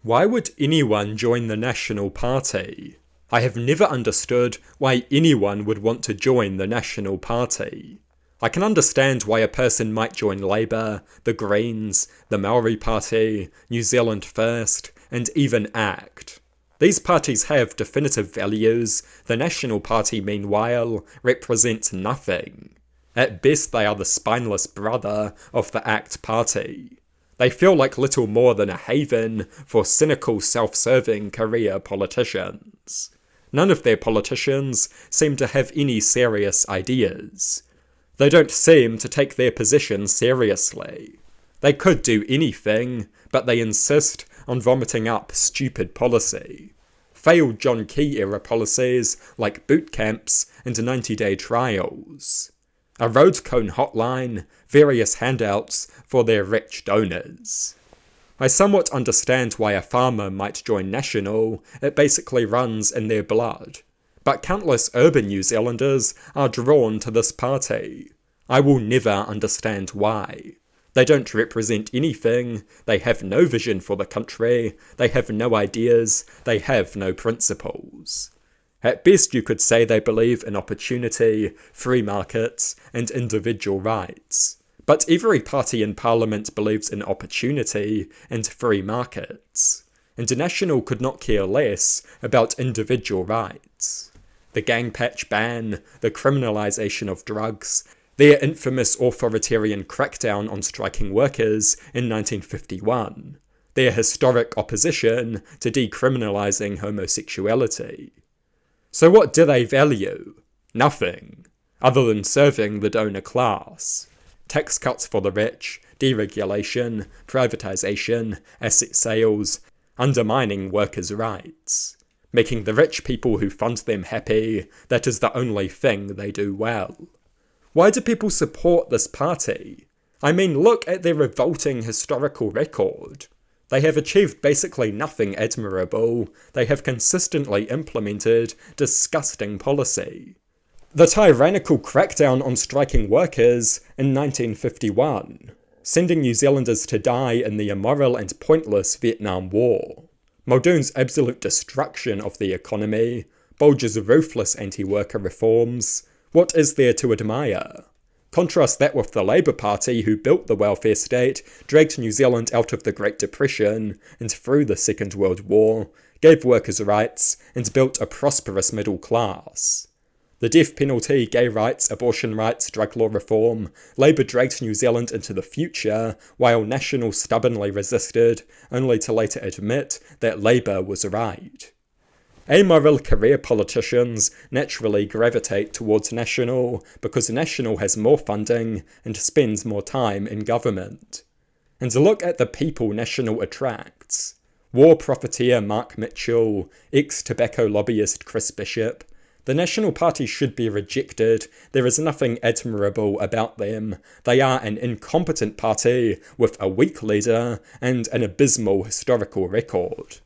Why would anyone join the National Party? I have never understood why anyone would want to join the National Party. I can understand why a person might join Labour, the Greens, the Maori Party, New Zealand First, and even ACT. These parties have definitive values. The National Party, meanwhile, represents nothing. At best, they are the spineless brother of the ACT Party. They feel like little more than a haven for cynical, self-serving career politicians. None of their politicians seem to have any serious ideas. They don't seem to take their position seriously. They could do anything, but they insist on vomiting up stupid policy. Failed John Key-era policies like boot camps and 90-day trials. A road cone hotline, various handouts for their rich donors. I somewhat understand why a farmer might join National. It basically runs in their blood. But countless urban New Zealanders are drawn to this party. I will never understand why. They don't represent anything, they have no vision for the country, they have no ideas, they have no principles. At best you could say they believe in opportunity, free markets, and individual rights. But every party in Parliament believes in opportunity and free markets. And National could not care less about individual rights. The gang patch ban, the criminalisation of drugs, their infamous authoritarian crackdown on striking workers in 1951, their historic opposition to decriminalising homosexuality. So what do they value? Nothing, other than serving the donor class. Tax cuts for the rich, deregulation, privatisation, asset sales, undermining workers' rights. Making the rich people who fund them happy, that is the only thing they do well. Why do people support this party? I mean, look at their revolting historical record. They have achieved basically nothing admirable. They have consistently implemented disgusting policy. The tyrannical crackdown on striking workers in 1951, sending New Zealanders to die in the immoral and pointless Vietnam War. Muldoon's absolute destruction of the economy, Bolger's ruthless anti-worker reforms. What is there to admire? Contrast that with the Labour Party who built the welfare state, dragged New Zealand out of the Great Depression and through the Second World War, gave workers' rights, and built a prosperous middle class. The death penalty, gay rights, abortion rights, drug law reform, Labour dragged New Zealand into the future, while National stubbornly resisted, only to later admit that Labour was right. Amoral career politicians naturally gravitate towards National because National has more funding and spends more time in government. And look at the people National attracts. War profiteer Mark Mitchell, ex-tobacco lobbyist Chris Bishop. The National Party should be rejected. There is nothing admirable about them. They are an incompetent party with a weak leader and an abysmal historical record.